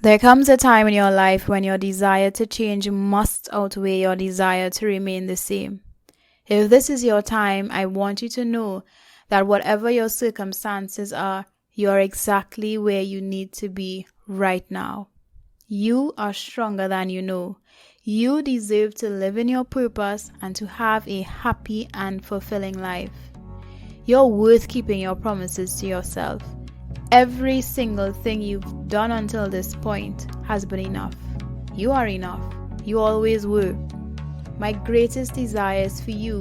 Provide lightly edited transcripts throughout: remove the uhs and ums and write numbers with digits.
There comes a time in your life when your desire to change must outweigh your desire to remain the same. If this is your time, I want you to know that whatever your circumstances are, you're exactly where you need to be right now. You are stronger than you know. You deserve to live in your purpose and to have a happy and fulfilling life. You're worth keeping your promises to yourself. Every single thing you've done until this point has been enough. You are enough. You always were. My greatest desire is for you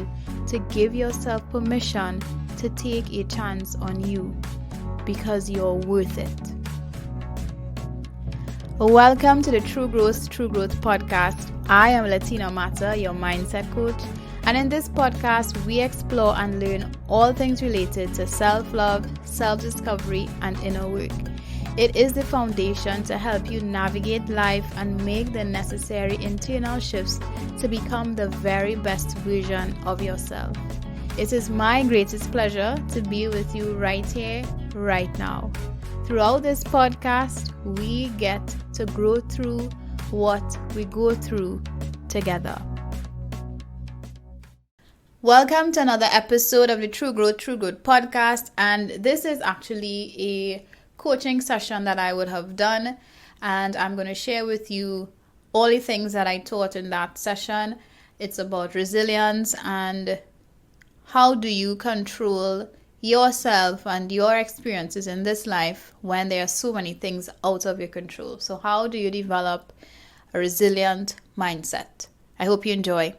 to give yourself permission to take a chance on you because you're worth it. Welcome to the True Growth podcast. I am Latina Mata, your mindset coach. And in this podcast, we explore and learn all things related to self-love, self-discovery, and inner work. It is the foundation to help you navigate life and make the necessary internal shifts to become the very best version of yourself. It is my greatest pleasure to be with you right here, right now. Throughout this podcast, we get to grow through what we go through together. Welcome to another episode of the True Growth podcast, and this is actually a coaching session that I would have done, and I'm going to share with you all the things that I taught in that session. It's about resilience and how do you control yourself and your experiences in this life when there are so many things out of your control. So how do you develop a resilient mindset? I hope you enjoy.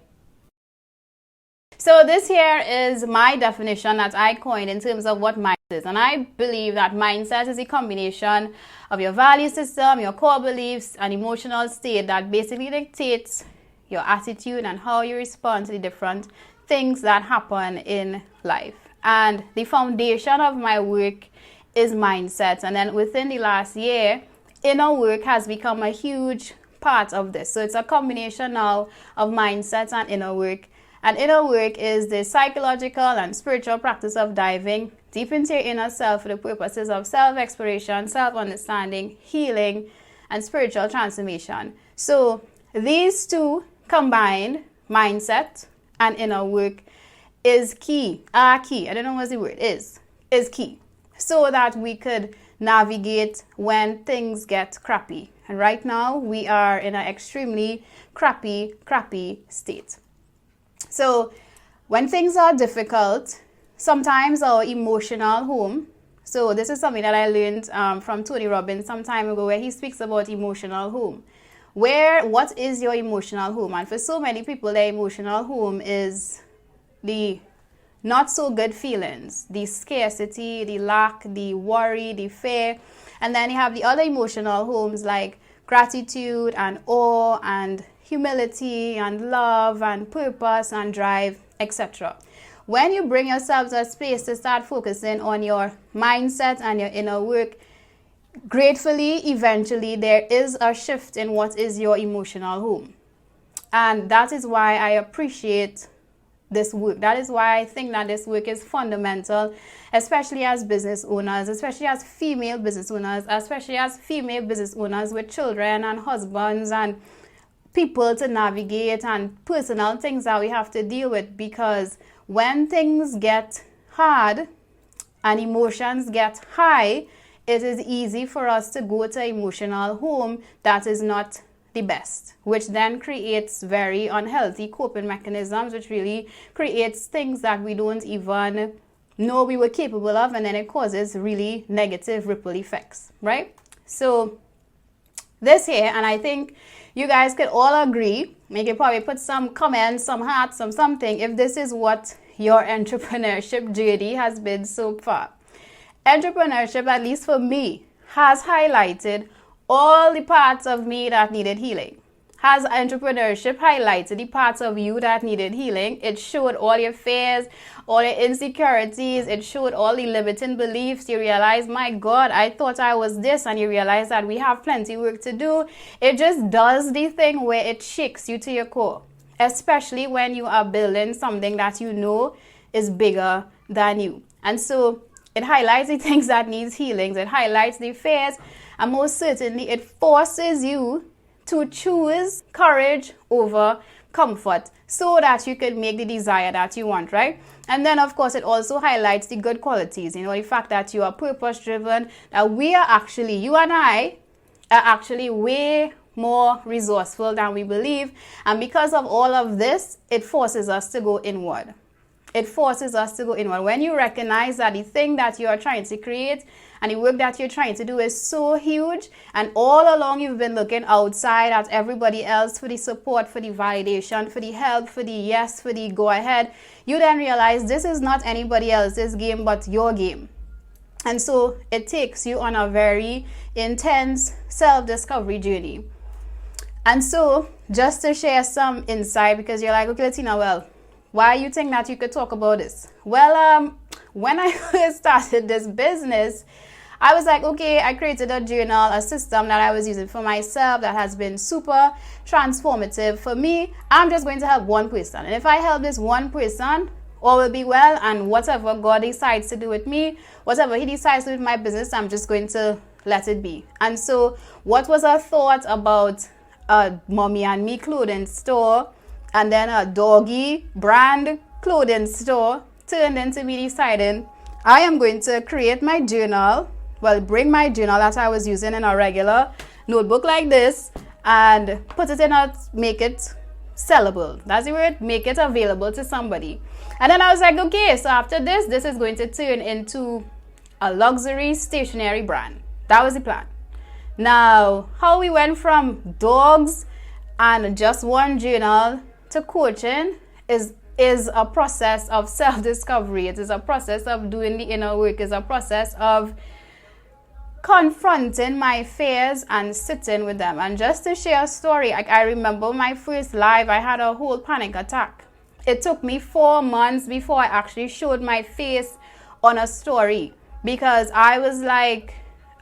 So this here is my definition that I coined in terms of what mindset is. And I believe that mindset is a combination of your value system, your core beliefs, and emotional state that basically dictates your attitude and how you respond to the different things that happen in life. And the foundation of my work is mindset. And then within the last year, inner work has become a huge part of this. So it's a combination now of mindset and inner work. And inner work is the psychological and spiritual practice of diving deep into your inner self for the purposes of self-exploration, self-understanding, healing, and spiritual transformation. So these two combined, mindset and inner work, is key. I don't know what the word is key. So that we could navigate when things get crappy. And right now we are in an extremely crappy state. So when things are difficult, sometimes our emotional home, so this is something that I learned from Tony Robbins some time ago, where he speaks about emotional home. What is your emotional home? And for so many people, their emotional home is the not so good feelings, the scarcity, the lack, the worry, the fear. And then you have the other emotional homes like gratitude and awe and humility and love and purpose and drive, etc. When you bring yourself to a space to start focusing on your mindset and your inner work, gratefully, eventually, there is a shift in what is your emotional home. And that is why I appreciate this work. That is why I think that this work is fundamental, especially as business owners, especially as female business owners, especially as female business owners with children and husbands and people to navigate and personal things that we have to deal with. Because when things get hard and emotions get high, it is easy for us to go to emotional home that is not the best, which then creates very unhealthy coping mechanisms, which really creates things that we don't even know we were capable of, and then it causes really negative ripple effects, right? So this here, and I think you guys could all agree, you can probably put some comments, some hearts, something, if this is what your entrepreneurship journey has been so far. Entrepreneurship, at least for me, has highlighted all the parts of me that needed healing. Has entrepreneurship highlighted the parts of you that needed healing? It showed all your fears, all your insecurities. It showed all the limiting beliefs. You realize, my God, I thought I was this, and you realize that we have plenty work to do. It just does the thing where it shakes you to your core, especially when you are building something that you know is bigger than you. And so it highlights the things that needs healings. It highlights the fears, and most certainly it forces you to choose courage over comfort so that you can make the desire that you want, right? And then of course it also highlights the good qualities, the fact that you are purpose driven, that you and I are actually way more resourceful than we believe. And because of all of this, it forces us to go inward. It forces us to go inward. When you recognize that the thing that you are trying to create and the work that you're trying to do is so huge, and all along you've been looking outside at everybody else for the support, for the validation, for the help, for the yes, for the go ahead, you then realize this is not anybody else's game but your game. And so it takes you on a very intense self-discovery journey. And so just to share some insight, because you're like, okay, Latina, well, why you think that you could talk about this? Well, when I first started this business, I was like, okay, I created a journal, a system that I was using for myself that has been super transformative for me. I'm just going to help one person. And if I help this one person, all will be well. And whatever God decides to do with me, whatever he decides to do with my business, I'm just going to let it be. And so what was a thought about a mommy and me clothing store and then a doggy brand clothing store turned into me deciding I am going to create my journal, bring my journal that I was using in a regular notebook like this and put it make it sellable. That's the word, make it available to somebody. And then I was like, okay, so after this is going to turn into a luxury stationery brand. That was the plan. Now, how we went from dogs and just one journal to coaching is a process of self-discovery. It is a process of doing the inner work. It's a process of confronting my fears and sitting with them. And just to share a story, I remember my first live, I had a whole panic attack. It took me 4 months before I actually showed my face on a story, because I was like,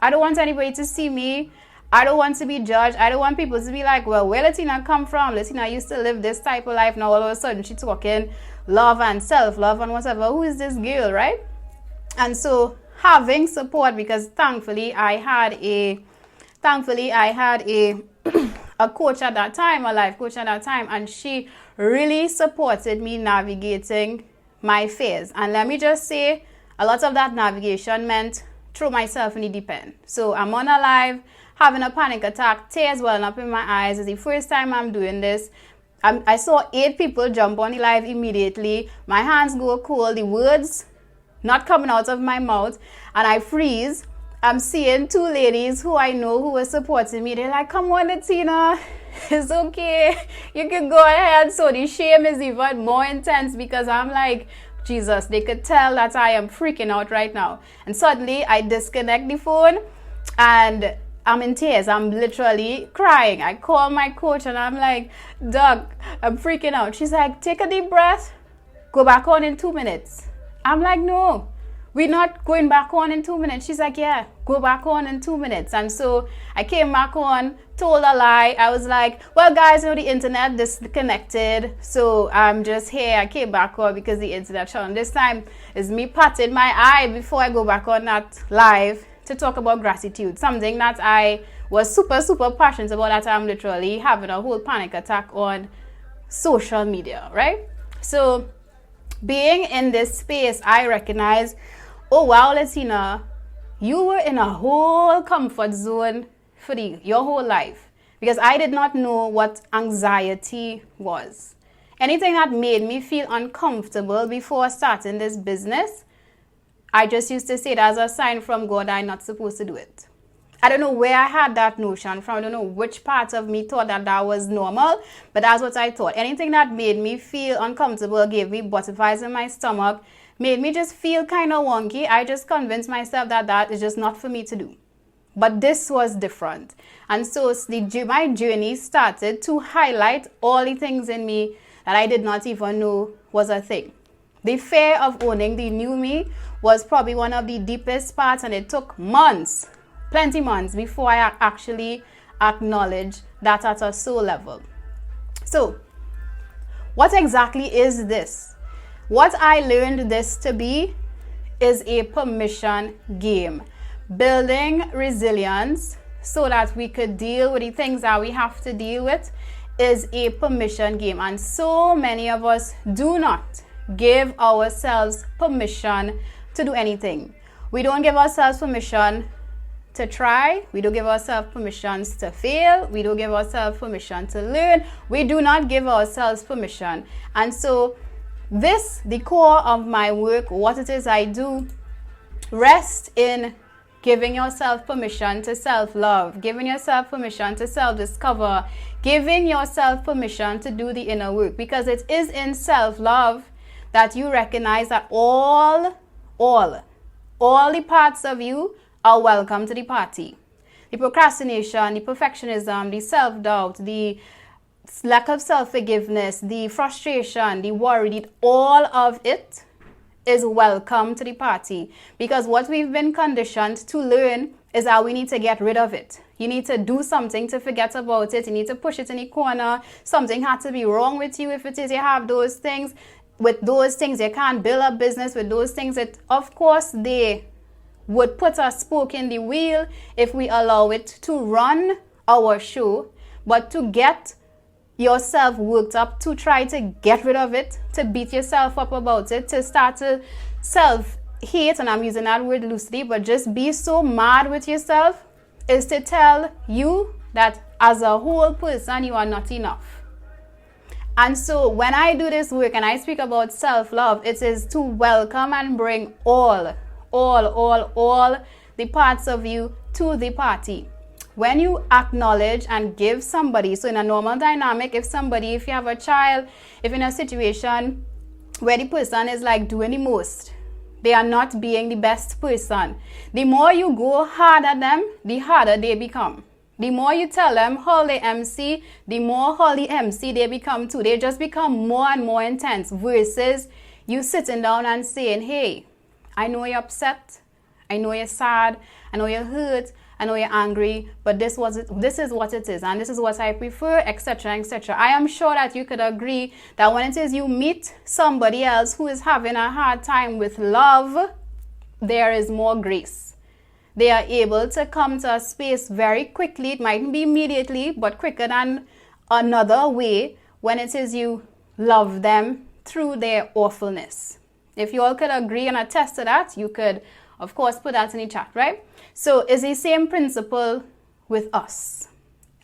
I don't want anybody to see me. I don't want to be judged. I don't want people to be like, well, where Latina come from? Latina used to live this type of life. Now all of a sudden she's talking love and self-love and whatever. Who is this girl, right? And so having support, because thankfully I had a a coach at that time, a life coach at that time, and she really supported me navigating my fears. And let me just say, a lot of that navigation meant throw myself in the deep end. So I'm on a live, having a panic attack, tears welling up in my eyes. It's the first time I'm doing this. I saw 8 people jump on the live immediately. My hands go cold, the words not coming out of my mouth, and I freeze. I'm seeing 2 ladies who I know who were supporting me. They're like, come on, Latina, it's okay, you can go ahead. So the shame is even more intense, because I'm like, Jesus, they could tell that I am freaking out right now. And suddenly I disconnect the phone and I'm in tears. I'm literally crying. I call my coach and I'm like, Doug, I'm freaking out. She's like, take a deep breath, go back on in 2 minutes. I'm like, no, we're not going back on in 2 minutes. She's like, yeah, go back on in 2 minutes. And so I came back on, told a lie. I was like, well, guys, the internet disconnected, so I'm just here. I came back on because the internet shut on. This time is me patting my eye before I go back on that live to talk about gratitude, something that I was super, super passionate about, that I'm literally having a whole panic attack on social media, right? So being in this space, I recognize, oh wow, Latina, you were in a whole comfort zone for your whole life, because I did not know what anxiety was. Anything that made me feel uncomfortable before starting this business, I just used to say it as a sign from God I'm not supposed to do it. I don't know where I had that notion from. I don't know which part of me thought that was normal, but that's what I thought. Anything that made me feel uncomfortable, gave me butterflies in my stomach, made me just feel kind of wonky, I just convinced myself that that is just not for me to do. But this was different. And so my journey started to highlight all the things in me that I did not even know was a thing. The fear of owning the new me was probably one of the deepest parts, and it took months, plenty months, before I actually acknowledged that at a soul level. So, what exactly is this? What I learned this to be is a permission game. Building resilience so that we could deal with the things that we have to deal with is a permission game. And so many of us do not give ourselves permission to do anything. We don't give ourselves permission to try. We don't give ourselves permissions to fail. We don't give ourselves permission to learn. We do not give ourselves permission. And so the core of my work, what it is I do, rests in giving yourself permission to self-love, giving yourself permission to self-discover, giving yourself permission to do the inner work. Because it is in self-love that you recognize that all the parts of you are welcome to the party. The procrastination, the perfectionism, the self-doubt, the lack of self-forgiveness, the frustration, the worry, all of it is welcome to the party. Because what we've been conditioned to learn is that we need to get rid of it. You need to do something to forget about it. You need to push it in the corner. Something had to be wrong with you if it is you have those things. With those things, you can't build a business. With those things, of course, they would put a spoke in the wheel if we allow it to run our show. But to get yourself worked up, to try to get rid of it, to beat yourself up about it, to start to self-hate, and I'm using that word loosely, but just be so mad with yourself, is to tell you that as a whole person, you are not enough. And so when I do this work and I speak about self-love, it is to welcome and bring all the parts of you to the party. When you acknowledge and give somebody, so in a normal dynamic, if you have a child, if in a situation where the person is like doing the most, they are not being the best person, the more you go hard at them, the harder they become. The more you tell them how they MC, the more how the MC they become too. They just become more and more intense versus you sitting down and saying, hey, I know you're upset, I know you're sad, I know you're hurt, I know you're angry, but this is what it is, and this is what I prefer, etc., etc. I am sure that you could agree that when it is you meet somebody else who is having a hard time with love, there is more grace. They are able to come to a space very quickly. It mightn't be immediately, but quicker than another way when it is you love them through their awfulness. If you all could agree and attest to that, you could, of course, put that in the chat, right? So it's the same principle with us.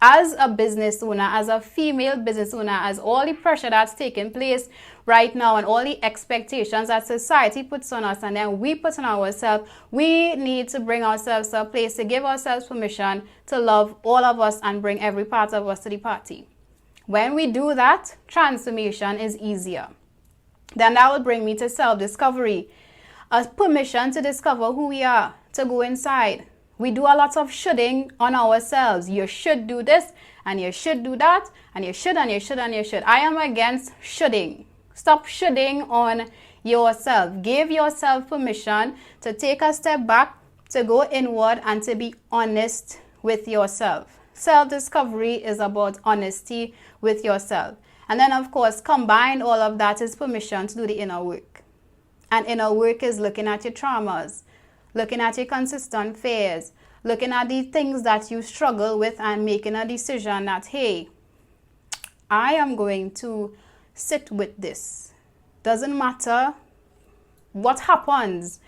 As a business owner, as a female business owner, as all the pressure that's taking place right now and all the expectations that society puts on us and then we put on ourselves, we need to bring ourselves to a place to give ourselves permission to love all of us and bring every part of us to the party. When we do that, transformation is easier. Then that will bring me to self-discovery. A permission to discover who we are, to go inside. We do a lot of shoulding on ourselves. You should do this, and you should do that, and you should, and you should, and you should. I am against shoulding. Stop shoulding on yourself. Give yourself permission to take a step back, to go inward, and to be honest with yourself. Self-discovery is about honesty with yourself. And then, of course, combined all of that is permission to do the inner work. And inner work is looking at your traumas, looking at your consistent fears, looking at the things that you struggle with and making a decision that, hey, I am going to sit with this. Doesn't matter what happens,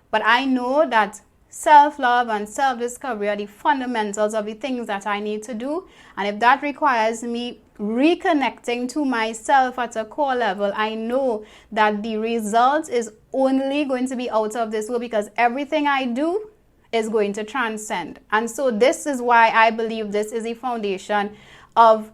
but I know that self-love and self-discovery are the fundamentals of the things that I need to do. And if that requires me reconnecting to myself at a core level, I know that the result is only going to be out of this world because everything I do is going to transcend. And so this is why I believe this is the foundation of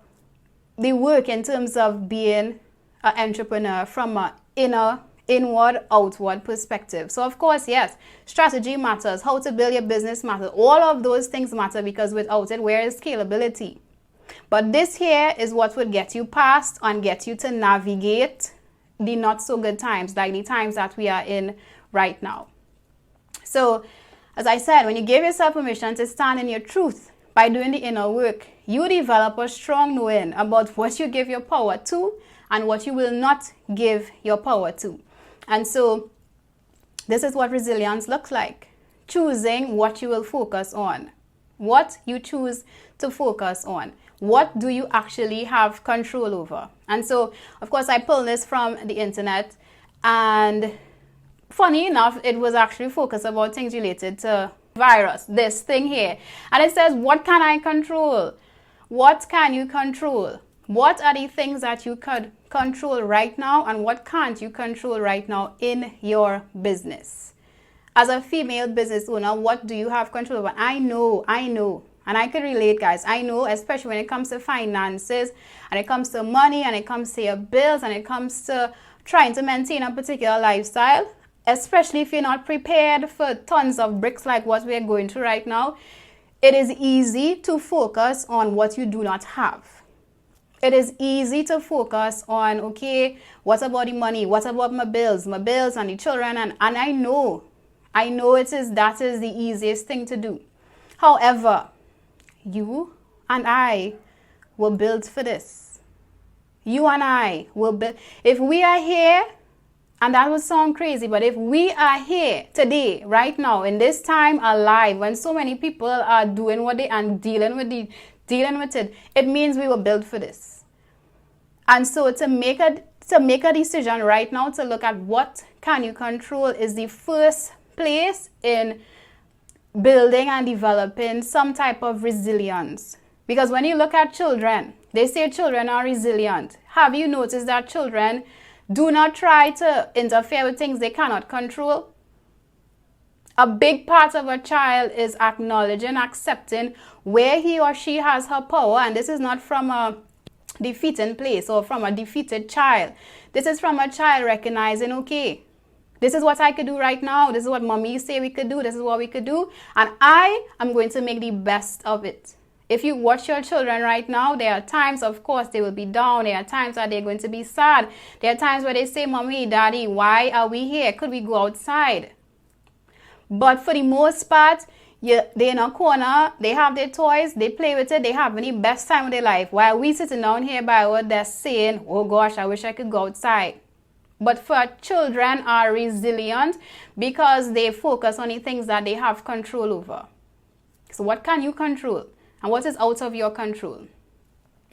the work in terms of being an entrepreneur from an inward, outward perspective. So of course, yes, strategy matters, how to build your business matters, all of those things matter because without it, where is scalability? But this here is what would get you past and get you to navigate the not so good times, like the times that we are in right now. So as I said, when you give yourself permission to stand in your truth by doing the inner work, you develop a strong knowing about what you give your power to and what you will not give your power to. And so this is what resilience looks like. Choosing what you will focus on. What you choose to focus on. What do you actually have control over? And so, of course, I pulled this from the internet, and funny enough, it was actually focused about things related to virus, this thing here. And it says, what can I control? What can you control? What are the things that you could control right now, and what can't you control right now in your business? As a female business owner, what do you have control over? I know, and I can relate, guys. I know, especially when it comes to finances, and it comes to money, and it comes to your bills, and it comes to trying to maintain a particular lifestyle, especially if you're not prepared for tons of bricks like what we're going through right now. It is easy to focus on what you do not have. It is easy to focus on, okay, what about the money? What about my bills and the children? And I know that is the easiest thing to do. However, you and I were built for this. You and I will build. If we are here, and that would sound crazy, but if we are here today, right now, in this time alive, when so many people are doing what they and dealing with it, it means we were built for this. And so to make a decision right now to look at what can you control is the first place in building and developing some type of resilience. Because when you look at children, they say children are resilient. Have you noticed that children do not try to interfere with things they cannot control? A big part of a child is acknowledging, accepting where he or she has her power. And this is not from a defeating place or from a defeated child. This is from a child recognizing, okay, this is what I could do right now. This is what mommy say we could do. This is what we could do. And I am going to make the best of it. If you watch your children right now, there are times, of course, they will be down. There are times that they're going to be sad. There are times where they say, mommy, daddy, why are we here? Could we go outside? But for the most part, they're in a corner, they have their toys, they play with it, they have the best time of their life. While we sitting down here by our desk saying, oh gosh, I wish I could go outside. But for children are resilient because they focus on the things that they have control over. So what can you control? And what is out of your control?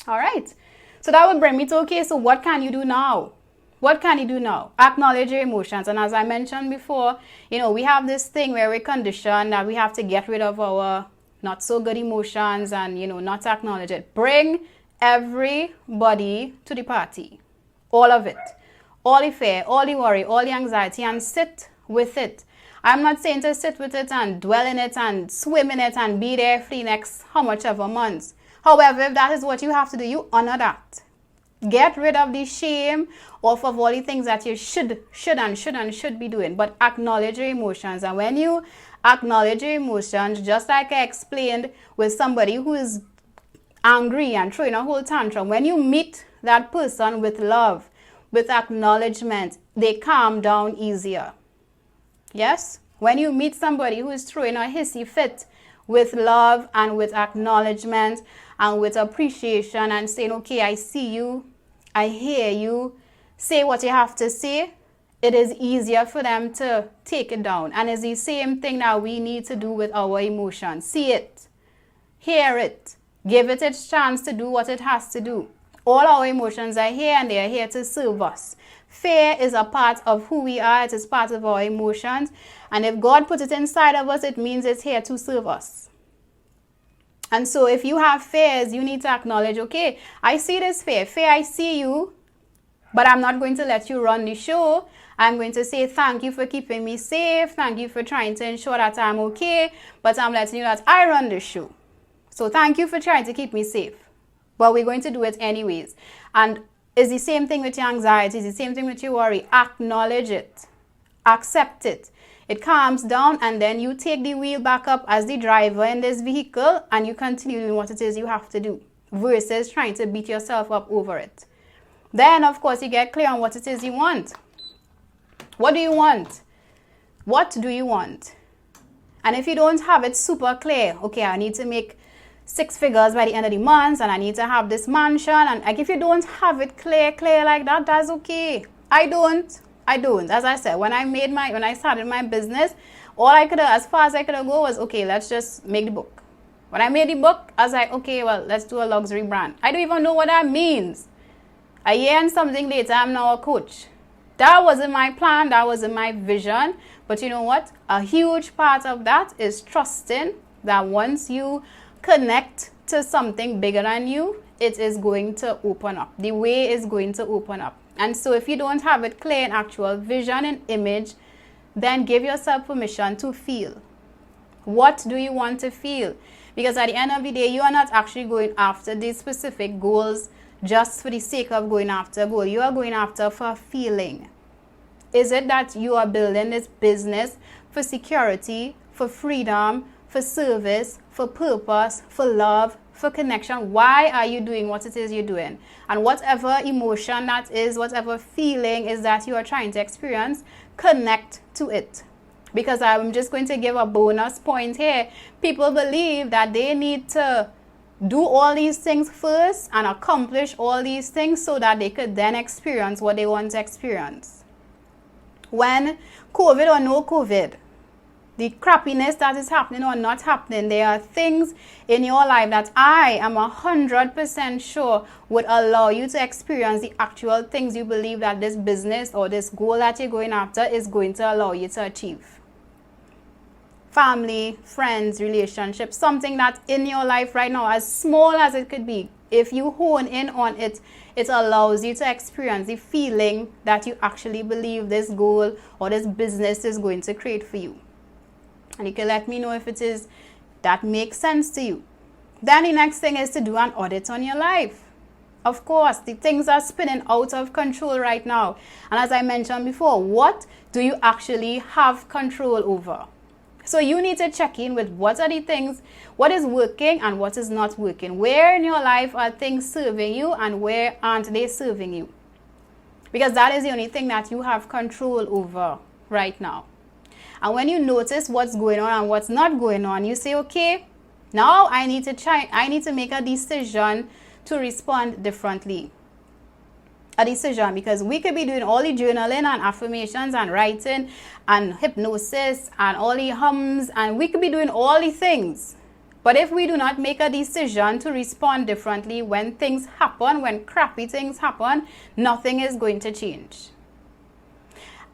All right. So that would bring me to, okay, so what can you do now? What can you do now? Acknowledge your emotions. And as I mentioned before, we have this thing where we're conditioned that we have to get rid of our not so good emotions and, not acknowledge it. Bring everybody to the party. All of it. All the fear, all the worry, all the anxiety, and sit with it. I'm not saying to sit with it and dwell in it and swim in it and be there for the next how much ever months. However, if that is what you have to do, you honor that. Get rid of the shame off of all the things that you should be doing. But acknowledge your emotions. And when you acknowledge your emotions, just like I explained with somebody who is angry and throwing a whole tantrum, when you meet that person with love, with acknowledgement, they calm down easier. Yes? When you meet somebody who is throwing a hissy fit with love and with acknowledgement and with appreciation and saying, okay, I see you, I hear you, say what you have to say, it is easier for them to take it down. And it's the same thing that we need to do with our emotions. See it, hear it, give it its chance to do what it has to do. All our emotions are here and they are here to serve us. Fear is a part of who we are. It is part of our emotions. And if God put it inside of us, it means it's here to serve us. And so if you have fears, you need to acknowledge, okay, I see this fear. Fear, I see you, but I'm not going to let you run the show. I'm going to say thank you for keeping me safe. Thank you for trying to ensure that I'm okay. But I'm letting you know that I run the show. So thank you for trying to keep me safe. But we're going to do it anyways. And it's the same thing with your anxiety. It's the same thing with your worry. Acknowledge it. Accept it. It calms down and then you take the wheel back up as the driver in this vehicle and you continue doing what it is you have to do versus trying to beat yourself up over it. Then, of course, you get clear on what it is you want. What do you want? What do you want? And if you don't have it super clear, okay, I need to make 6 figures by the end of the month and I need to have this mansion, and like if you don't have it clear like that, that's okay. I don't. As I said, when I started my business, all I could have, as far as I could go was, okay, let's just make the book. When I made the book, I was like, okay, well, let's do a luxury brand. I don't even know what that means. A year and something later, I'm now a coach. That wasn't my plan. That wasn't my vision. But you know what? A huge part of that is trusting that once you connect to something bigger than you, it is going to open up. The way is going to open up. And so if you don't have it clear in actual vision and image, then give yourself permission to feel. What do you want to feel? Because at the end of the day, you are not actually going after these specific goals just for the sake of going after a goal. You are going after for a feeling. Is it that you are building this business for security, for freedom, for service, for purpose, for love, for connection? Why are you doing what it is you're doing? And whatever emotion that is, whatever feeling is that you are trying to experience, connect to it. Because I'm just going to give a bonus point here. People believe that they need to do all these things first and accomplish all these things so that they could then experience what they want to experience. When COVID or no COVID, the crappiness that is happening or not happening, there are things in your life that I am 100% sure would allow you to experience the actual things you believe that this business or this goal that you're going after is going to allow you to achieve. Family, friends, relationships, something that's in your life right now, as small as it could be, if you hone in on it, it allows you to experience the feeling that you actually believe this goal or this business is going to create for you. And you can let me know if it is that makes sense to you. Then the next thing is to do an audit on your life. Of course, the things are spinning out of control right now. And as I mentioned before, what do you actually have control over? So you need to check in with what are the things, what is working and what is not working. Where in your life are things serving you and where aren't they serving you? Because that is the only thing that you have control over right now. And when you notice what's going on and what's not going on, you say, okay, now I need to make a decision to respond differently. A decision, because we could be doing all the journaling and affirmations and writing and hypnosis and all the hums, and we could be doing all the things. But if we do not make a decision to respond differently when things happen, when crappy things happen, nothing is going to change.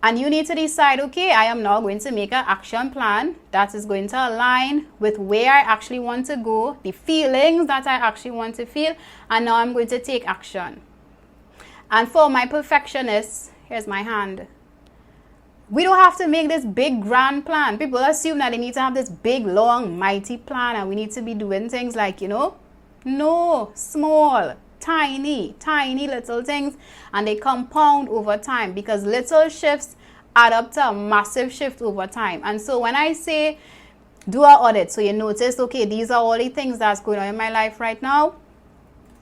And you need to decide, okay, I am now going to make an action plan that is going to align with where I actually want to go, the feelings that I actually want to feel, and now I'm going to take action. And for my perfectionists, here's my hand. We don't have to make this big grand plan. People assume that they need to have this big, long, mighty plan and we need to be doing things like, no, small, tiny little things, and they compound over time because little shifts add up to a massive shift over time. And so when I say do an audit, so you notice, okay, these are all the things that's going on in my life right now,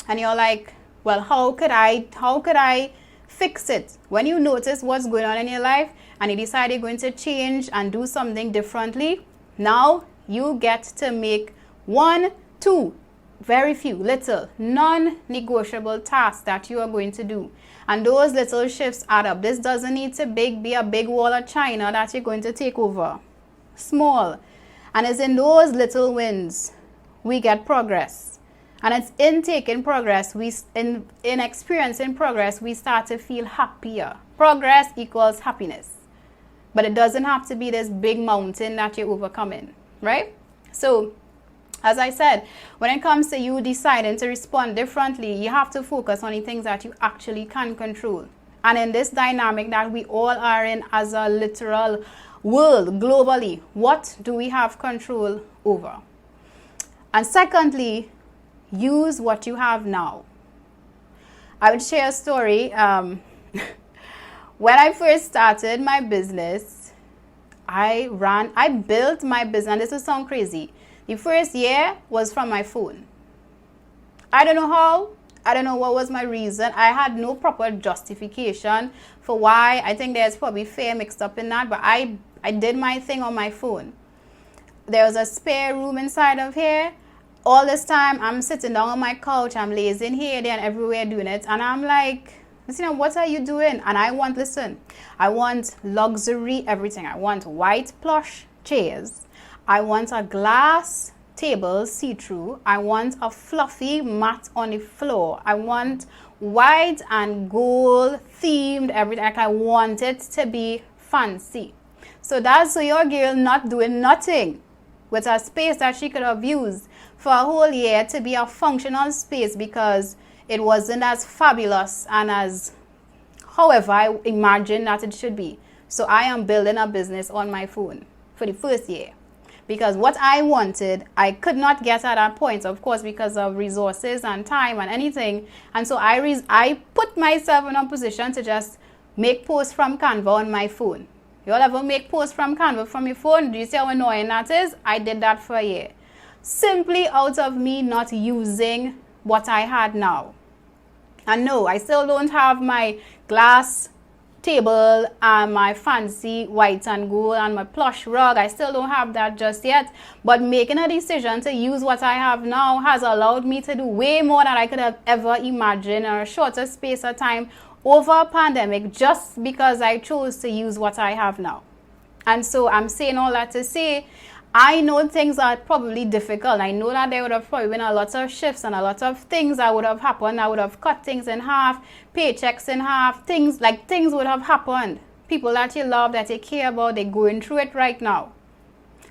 and you're like, well, how could I fix it? When you notice what's going on in your life and you decide you're going to change and do something differently, now you get to make 1, 2, very few, little, non-negotiable tasks that you are going to do. And those little shifts add up. This doesn't need to be a big wall of China that you're going to take over. Small. And it's in those little wins we get progress. And it's in taking progress, in experiencing progress, we start to feel happier. Progress equals happiness. But it doesn't have to be this big mountain that you're overcoming, right? So, as I said, when it comes to you deciding to respond differently, you have to focus on the things that you actually can control. And in this dynamic that we all are in as a literal world, globally, what do we have control over? And secondly, use what you have now. I would share a story. When I first started my business, I built my business, and this will sound crazy. The first year was from my phone. I don't know how. I don't know what was my reason. I had no proper justification for why. I think there's probably fear mixed up in that, but I did my thing on my phone. There was a spare room inside of here. All this time, I'm sitting down on my couch, I'm lazing here, there, and everywhere doing it. And I'm like, listen, what are you doing? And I want luxury everything. I want white plush chairs. I want a glass table see-through. I want a fluffy mat on the floor. I want white and gold themed everything. Like I want it to be fancy. So that's so your girl not doing nothing with a space that she could have used for a whole year to be a functional space because it wasn't as fabulous and as however I imagined that it should be. So I am building a business on my phone for the first year. Because what I wanted, I could not get at that point, of course, because of resources and time and anything. And so I put myself in a position to just make posts from Canva on my phone. You all ever make posts from Canva from your phone? Do you see how annoying that is? I did that for a year. Simply out of me not using what I had now. And no, I still don't have my glass table and my fancy white and gold and my plush rug. I still don't have that just yet, but making a decision to use what I have now has allowed me to do way more than I could have ever imagined in a shorter space of time over a pandemic, just because I chose to use what I have now. And so I'm saying all that to say, I know things are probably difficult. I know that there would have probably been a lot of shifts and a lot of things that would have happened. I would have cut things in half, paychecks in half, things would have happened. People that you love, that you care about, they're going through it right now.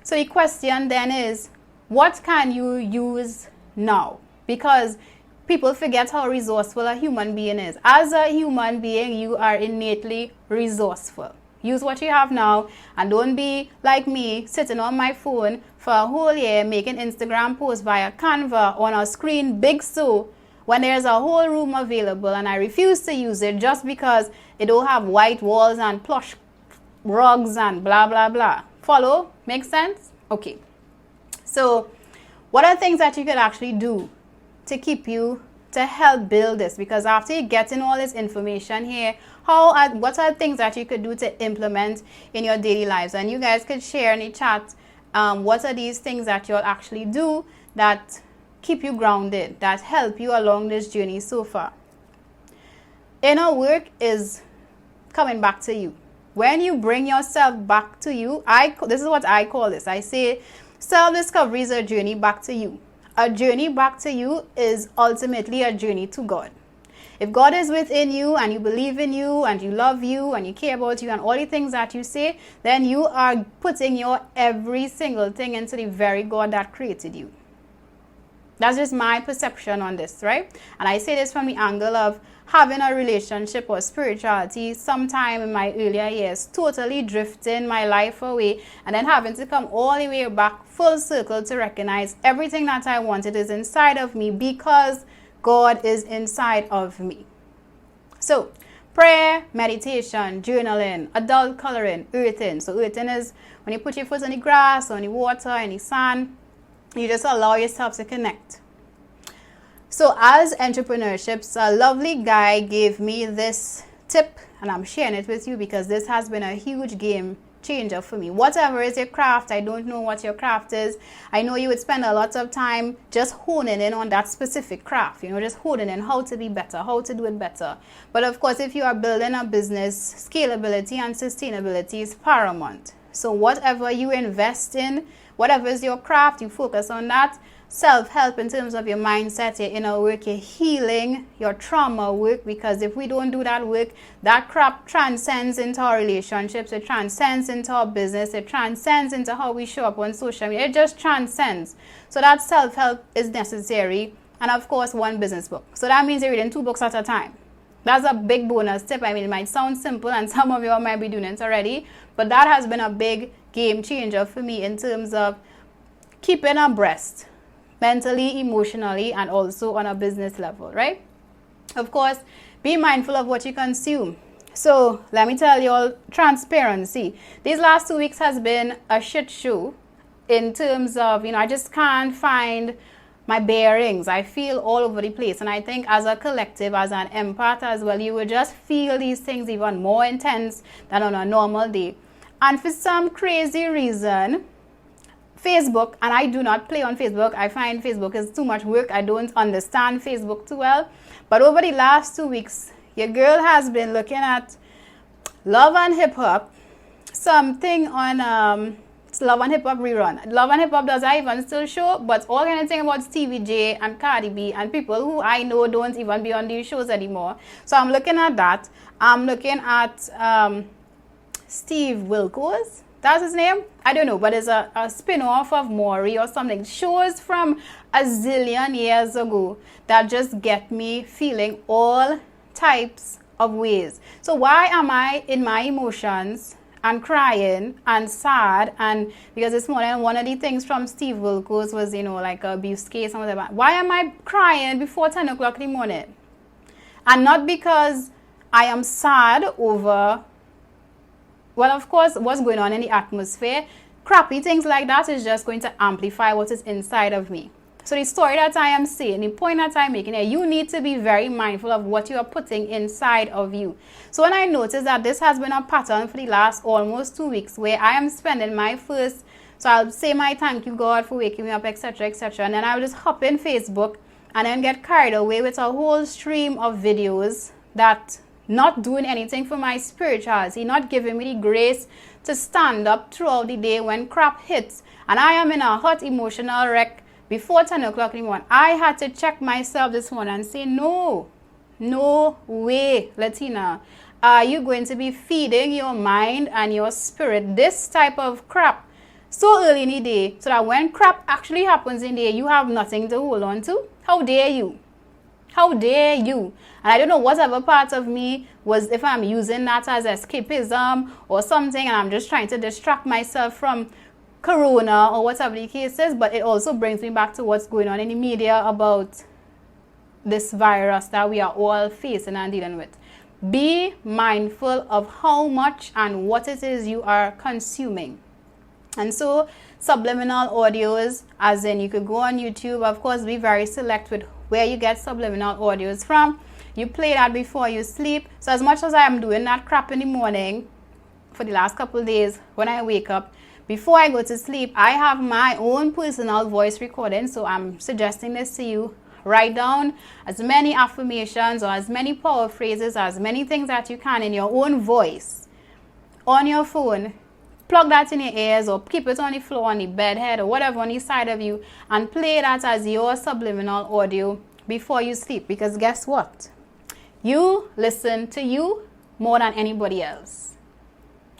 So the question then is, what can you use now? Because people forget how resourceful a human being is. As a human being, you are innately resourceful. Use what you have now and don't be like me sitting on my phone for a whole year making Instagram posts via Canva on a screen big so when there's a whole room available and I refuse to use it just because it don't have white walls and plush rugs and blah blah blah. Follow? Make sense? Okay. So what are things that you could actually do to help build this? Because after you get in all this information here, what are things that you could do to implement in your daily lives? And you guys could share in the chat what are these things that you'll actually do that keep you grounded, that help you along this journey so far. Inner work is coming back to you. When you bring yourself back to you, this is what I call this. I say self-discovery is a journey back to you. A journey back to you is ultimately a journey to God. If God is within you and you believe in you and you love you and you care about you and all the things that you say, then you are putting your every single thing into the very God that created you. That's just my perception on this, right? And I say this from the angle of having a relationship or spirituality sometime in my earlier years, totally drifting my life away and then having to come all the way back full circle to recognize everything that I wanted is inside of me because God is inside of me. So prayer, meditation, journaling, adult coloring, earthing. So earthing is when you put your foot on the grass, on the water, in the sand, you just allow yourself to connect. So as entrepreneurships, a lovely guy gave me this tip and I'm sharing it with you because this has been a huge game changer for me. Whatever is your craft, I don't know what your craft is. I know you would spend a lot of time just honing in on that specific craft, just honing in how to be better, how to do it better. But of course, if you are building a business, scalability and sustainability is paramount. So whatever you invest in, whatever is your craft, you focus on that. Self-help in terms of your mindset, your inner work, your healing, your trauma work, because if we don't do that work, that crap transcends into our relationships, it transcends into our business, it transcends into how we show up on social media, it just transcends. So that self-help is necessary, and of course one business book. So that means you're reading 2 books at a time. That's a big bonus tip. I mean, it might sound simple and some of you all might be doing it already, but that has been a big game changer for me in terms of keeping abreast mentally, emotionally, and also on a business level, right? Of course, be mindful of what you consume. So let me tell you all, transparency. These last 2 weeks has been a shit show in terms of, I just can't find my bearings. I feel all over the place. And I think as a collective, as an empath as well, you will just feel these things even more intense than on a normal day. And for some crazy reason, Facebook, and I do not play on Facebook. I find Facebook is too much work. I don't understand Facebook too well. But over the last 2 weeks, your girl has been looking at Love and Hip Hop, something on Love and Hip Hop rerun. Love and Hip Hop does not even still show, but all kind of thing about Stevie J and Cardi B and people who I know don't even be on these shows anymore. So I'm looking at that. I'm looking at Steve Wilkos. That's his name? I don't know, but it's a spin-off of Maury or something. Shows from a zillion years ago that just get me feeling all types of ways. So why am I in my emotions and crying and sad? And because this morning one of the things from Steve Wilkos was, like a abuse case and whatever. Why am I crying before 10 o'clock in the morning? And not because I am sad over, well, of course, what's going on in the atmosphere. Crappy things like that is just going to amplify what is inside of me. So the story that I am saying, the point that I'm making here, you need to be very mindful of what you are putting inside of you. So when I noticed that this has been a pattern for the last almost 2 weeks, where I am spending my first, so I'll say my thank you God for waking me up, etc., etc., and then I'll just hop in Facebook and then get carried away with a whole stream of videos that not doing anything for my spirituality, not giving me the grace to stand up throughout the day when crap hits. And I am in a hot emotional wreck before 10 o'clock in the morning. I had to check myself this morning and say, no way, Latina. Are you going to be feeding your mind and your spirit this type of crap so early in the day, so that when crap actually happens in the day, you have nothing to hold on to? How dare you? How dare you? And I don't know whatever part of me was, if I'm using that as escapism or something, and I'm just trying to distract myself from Corona or whatever the case is, but it also brings me back to what's going on in the media about this virus that we are all facing and dealing with. Be mindful of how much and what it is you are consuming. And so subliminal audios, as in you could go on YouTube, of course, be very select with where you get subliminal audios from. You play that before you sleep. So as much as I am doing that crap in the morning for the last couple of days, when I wake up, before I go to sleep, I have my own personal voice recording. So I'm suggesting this to you. Write down as many affirmations or as many power phrases, as many things that you can in your own voice on your phone. Plug that in your ears or keep it on the floor, on the bed head, or whatever on the side of you, and play that as your subliminal audio before you sleep. Because guess what? You listen to you more than anybody else.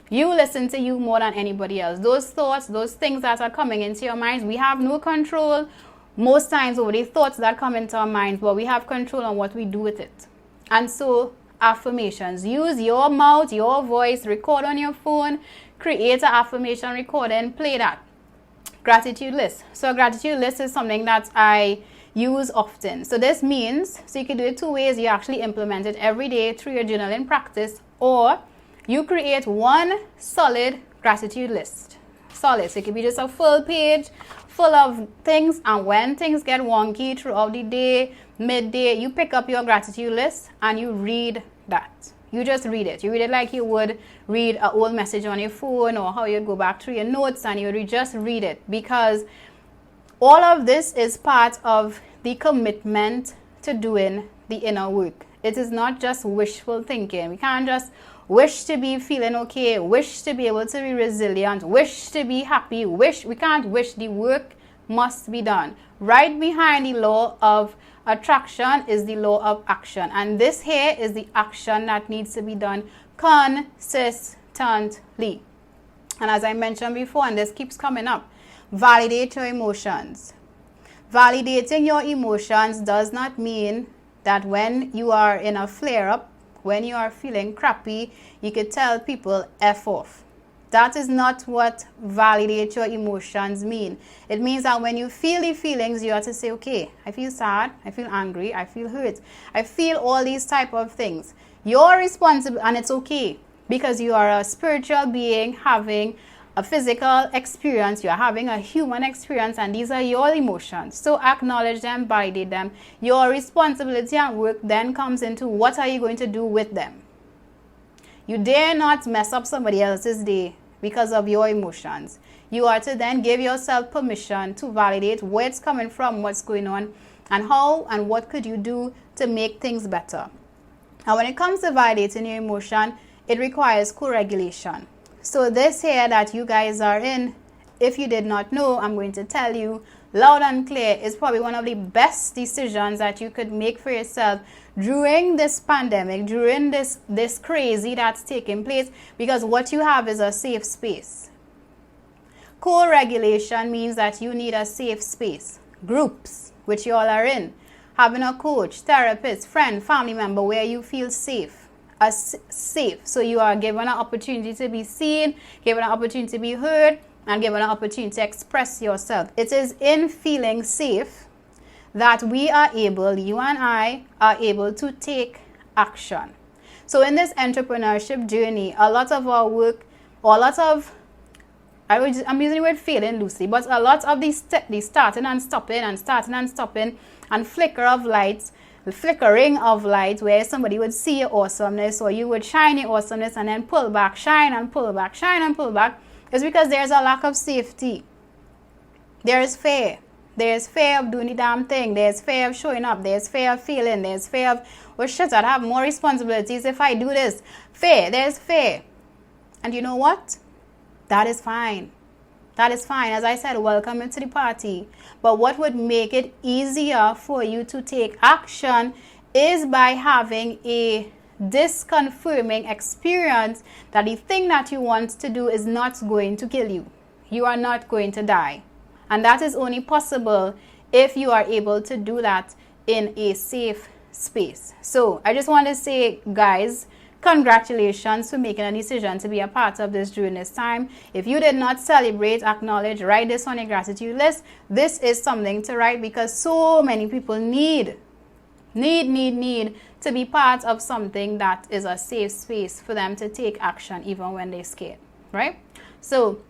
You listen to you more than anybody else. Those thoughts, those things that are coming into your minds, we have no control most times over the thoughts that come into our minds, but we have control on what we do with it. And so, affirmations. Use your mouth, your voice, record on your phone, create an affirmation recording, play that. Gratitude list. So a gratitude list is something that I use often. So this means, so you can do it two ways. You actually implement it every day through your journaling practice, or you create one solid gratitude list. Solid. So it could be just a full page full of things, and when things get wonky throughout the day, midday, you pick up your gratitude list and you read that. You just read it. You read it like you would read an old message on your phone, or how you'd go back through your notes and you would just read it, because all of this is part of the commitment to doing the inner work. It is not just wishful thinking. We can't just wish to be feeling okay, wish to be able to be resilient, wish to be happy, we can't wish. The work must be done. Right behind the law of attraction is the law of action, and this here is the action that needs to be done consistently. And as I mentioned before, and this keeps coming up, validate your emotions. Validating your emotions does not mean that when you are in a flare-up, when you are feeling crappy, you could tell people F off. That is not what validate your emotions mean. It means that when you feel the feelings, you have to say, okay, I feel sad, I feel angry, I feel hurt, I feel all these type of things. You're responsible, and it's okay, because you are a spiritual being having a physical experience, you're having a human experience, and these are your emotions. So acknowledge them, validate them. Your responsibility and work then comes into what are you going to do with them. You dare not mess up somebody else's day because of your emotions. You are to then give yourself permission to validate where it's coming from, what's going on, and how and what could you do to make things better. And when it comes to validating your emotion, it requires co-regulation. So this here that you guys are in if you did not know, I'm going to tell you loud and clear, is probably one of the best decisions that you could make for yourself during this pandemic, during this crazy that's taking place, because what you have is a safe space. Co-regulation means that you need a safe space. Groups, which you all are in. Having a coach, therapist, friend, family member where you feel safe. Safe. So you are given an opportunity to be seen, given an opportunity to be heard, and given an opportunity to express yourself. It is in feeling safe that we are able, you and I, are able to take action. So in this entrepreneurship journey, a lot of our work, or a lot of, I'm using the word failing loosely, but a lot of the starting and stopping and flickering of lights where somebody would see your awesomeness, or you would shine your awesomeness and then pull back, shine and pull back, shine and pull back, is because there's a lack of safety. There is fear. There's fear of doing the damn thing. There's fear of showing up. There's fear of failing. There's fear of, oh shit, I'd have more responsibilities if I do this. Fear. There's fear. And you know what? That is fine. That is fine. As I said, welcome into the party. But what would make it easier for you to take action is by having a disconfirming experience that the thing that you want to do is not going to kill you. You are not going to die. And that is only possible if you are able to do that in a safe space. So I just want to say, guys, congratulations for making a decision to be a part of this during this time. If you did not celebrate, acknowledge, write this on your gratitude list. This is something to write, because so many people need to be part of something that is a safe space for them to take action even when they're scared, right? So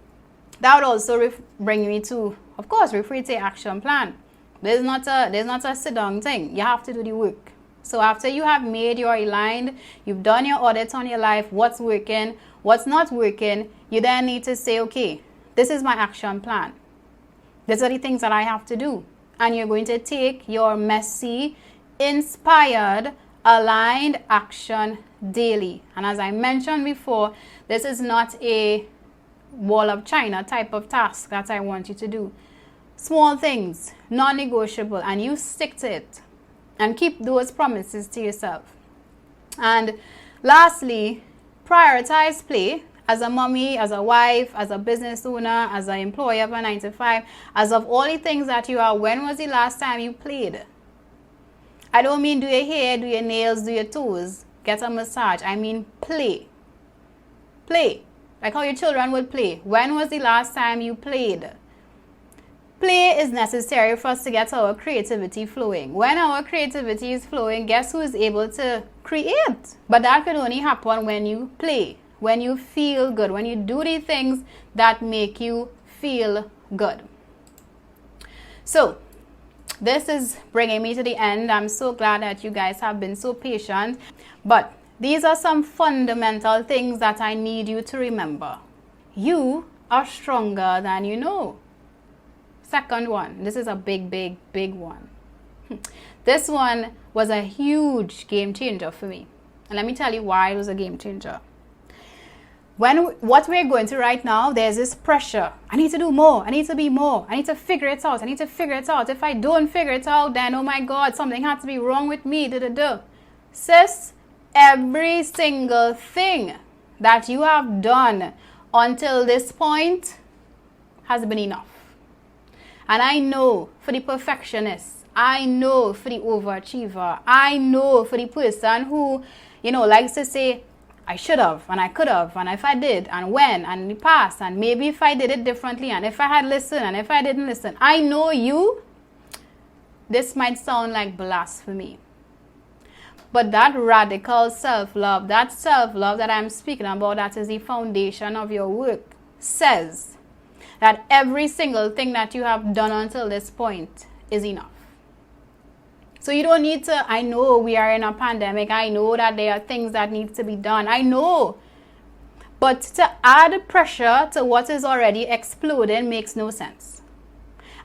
that would also bring me to, of course, refer to action plan. There's not a sit down thing. You have to do the work. So after you have made your aligned, you've done your audit on your life, what's working, what's not working, you then need to say, okay, this is my action plan. These are the things that I have to do. And you're going to take your messy, inspired, aligned action daily. And as I mentioned before, this is not a wall of China type of task that I want you to do. Small things, non-negotiable, and you stick to it. And keep those promises to yourself. And lastly, prioritize play. As a mommy, as a wife, as a business owner, as an employee of a 9-to-5, as of all the things that you are, when was the last time you played? I don't mean do your hair, do your nails, do your toes, get a massage. I mean play. Play. Like how your children would play. When was the last time you played? Play is necessary for us to get our creativity flowing. When our creativity is flowing, guess who is able to create? But that can only happen when you play, when you feel good, when you do the things that make you feel good. So this is bringing me to the end. I'm so glad that you guys have been so patient. But these are some fundamental things that I need you to remember. You are stronger than you know. Second one, this is a big one. This one was a huge game changer for me. And let me tell you why it was a game changer. What we're going through right now, there's this pressure. I need to do more. I need to be more. I need to figure it out. I need to figure it out. If I don't figure it out, then, oh my God, something has to be wrong with me. Sis, every single thing that you have done until this point has been enough. And I know for the perfectionist, I know for the overachiever, I know for the person who, likes to say, I should have, and I could have, and if I did, and when, and in the past, and maybe if I did it differently, and if I had listened, and if I didn't listen. I know you. This might sound like blasphemy. But that radical self-love, that I'm speaking about, that is the foundation of your work, says that every single thing that you have done until this point is enough. So you don't need to, I know we are in a pandemic. I know that there are things that need to be done. I know. But to add pressure to what is already exploding makes no sense.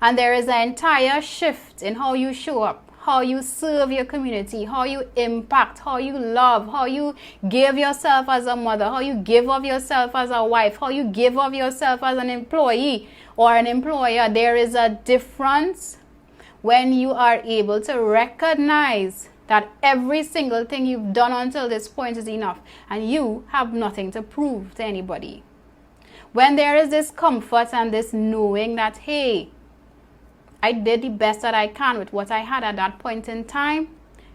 And there is an entire shift in how you show up, how you serve your community, how you impact, how you love, how you give yourself as a mother, how you give of yourself as a wife, how you give of yourself as an employee or an employer. There is a difference when you are able to recognize that every single thing you've done until this point is enough and you have nothing to prove to anybody. When there is this comfort and this knowing that, hey, I did the best that I can with what I had at that point in time,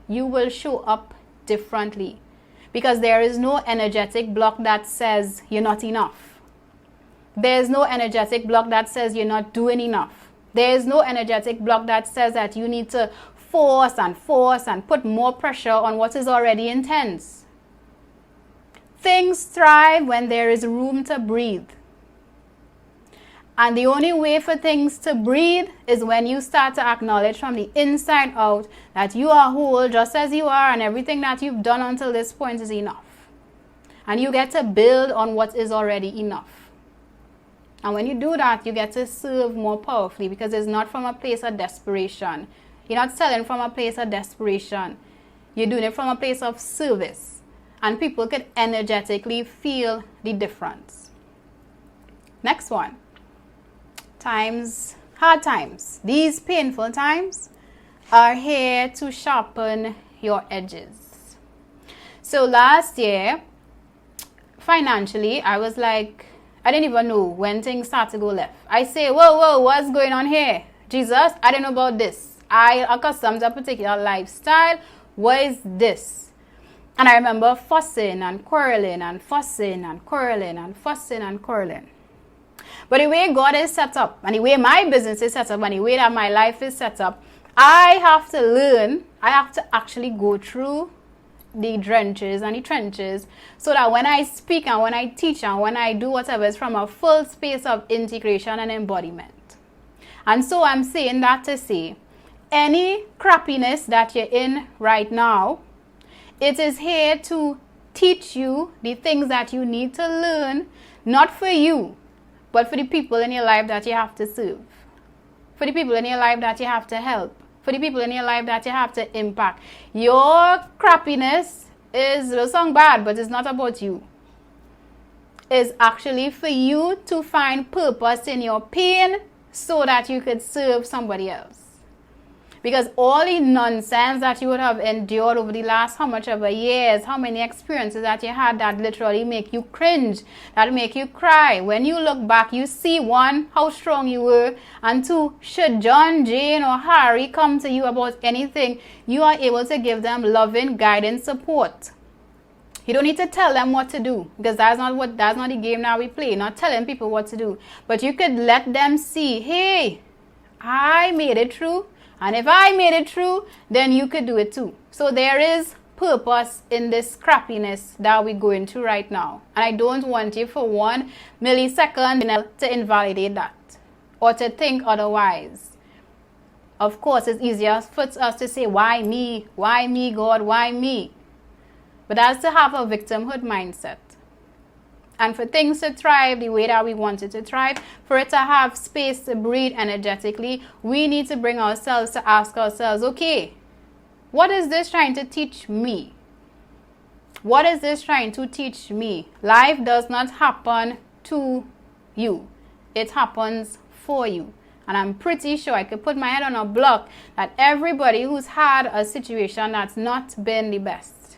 you will show up differently. Because there is no energetic block that says you're not enough. There is no energetic block that says you're not doing enough. There is no energetic block that says that you need to force and put more pressure on what is already intense. Things thrive when there is room to breathe. And the only way for things to breathe is when you start to acknowledge from the inside out that you are whole just as you are and everything that you've done until this point is enough. And you get to build on what is already enough. And when you do that, you get to serve more powerfully because it's not from a place of desperation. You're not selling from a place of desperation. You're doing it from a place of service. And people can energetically feel the difference. Next one. Hard times. These painful times are here to sharpen your edges. So last year, financially, I was like, I didn't even know when things start to go left. I say, whoa, what's going on here? Jesus, I don't know about this. I accustomed to a particular lifestyle. What is this? And I remember fussing and quarreling and fussing and quarreling and fussing and quarreling. But the way God is set up, and the way my business is set up, and the way that my life is set up, I have to learn, I have to actually go through the trenches so that when I speak and when I teach and when I do whatever, it's from a full space of integration and embodiment. And so I'm saying that to say, any crappiness that you're in right now, it is here to teach you the things that you need to learn, not for you, but for the people in your life that you have to serve. For the people in your life that you have to help. For the people in your life that you have to impact. Your crappiness will sound bad, but it's not about you. It's actually for you to find purpose in your pain so that you could serve somebody else. Because all the nonsense that you would have endured over the last how much ever years, how many experiences that you had that literally make you cringe, that make you cry. When you look back, you see, one, how strong you were, and two, should John, Jane, or Harry come to you about anything, you are able to give them loving guidance, support. You don't need to tell them what to do, because that's not the game that we play, not telling people what to do. But you could let them see, hey, I made it through. And if I made it through, then you could do it too. So there is purpose in this crappiness that we're going through right now. And I don't want you for 1 millisecond to invalidate that or to think otherwise. Of course, it's easier for us to say, why me? Why me, God? Why me? But that's to have a victimhood mindset. And for things to thrive the way that we want it to thrive, for it to have space to breathe energetically, we need to bring ourselves to ask ourselves, okay, what is this trying to teach me? What is this trying to teach me? Life does not happen to you. It happens for you. And I'm pretty sure I could put my head on a block that everybody who's had a situation that's not been the best.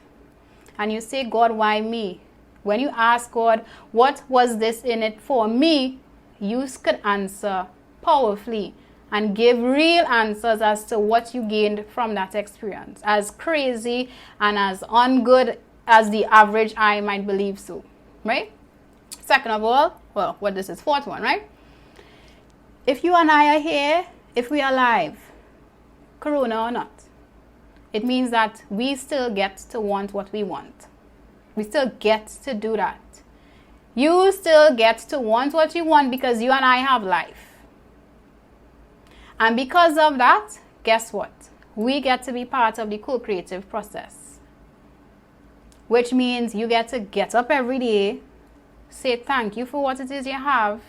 And you say, God, why me? When you ask God, what was this in it for me? You could answer powerfully and give real answers as to what you gained from that experience. As crazy and as ungood as the average eye might believe so. Right? Second of all, well, what this is, fourth one, right? If you and I are here, if we are alive, corona or not, it means that we still get to want what we want. We still get to do that. You still get to want what you want because you and I have life. And because of that, guess what? We get to be part of the co-creative process. Which means you get to get up every day, say thank you for what it is you have,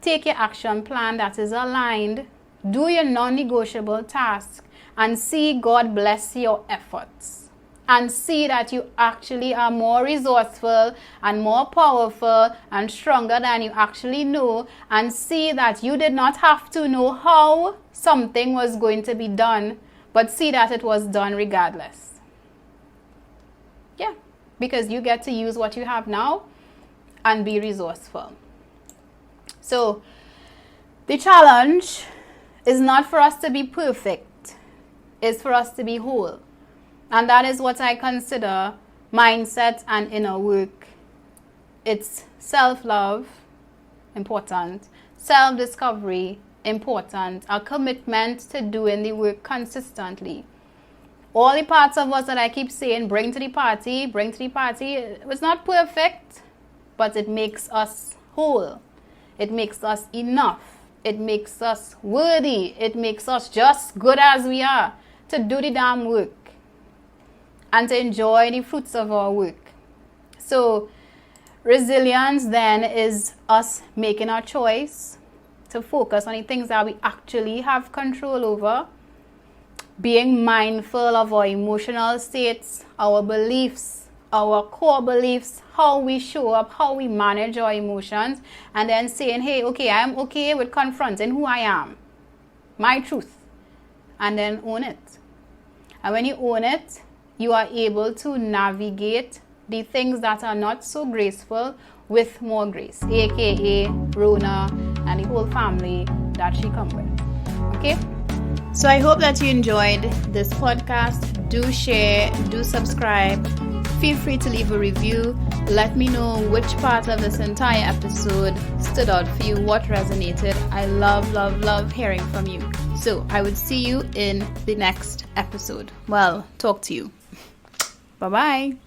take your action plan that is aligned, do your non-negotiable tasks, and see God bless your efforts. And see that you actually are more resourceful and more powerful and stronger than you actually know. And see that you did not have to know how something was going to be done, but see that it was done regardless. Yeah, because you get to use what you have now and be resourceful. So the challenge is not for us to be perfect. It's for us to be whole. And that is what I consider mindset and inner work. It's self-love, important. Self-discovery, important. A commitment to doing the work consistently. All the parts of us that I keep saying, bring to the party. It's not perfect, but it makes us whole. It makes us enough. It makes us worthy. It makes us just good as we are to do the damn work and to enjoy the fruits of our work. So resilience then is us making our choice to focus on the things that we actually have control over, being mindful of our emotional states, our beliefs, our core beliefs, how we show up, how we manage our emotions, and then saying, hey, okay, I'm okay with confronting who I am, my truth, and then own it. And when you own it, you are able to navigate the things that are not so graceful with more grace, aka Rona and the whole family that she come with. Okay? So I hope that you enjoyed this podcast. Do share, do subscribe. Feel free to leave a review. Let me know which part of this entire episode stood out for you, what resonated. I love hearing from you. So I would see you in the next episode. Well, talk to you. Bye-bye.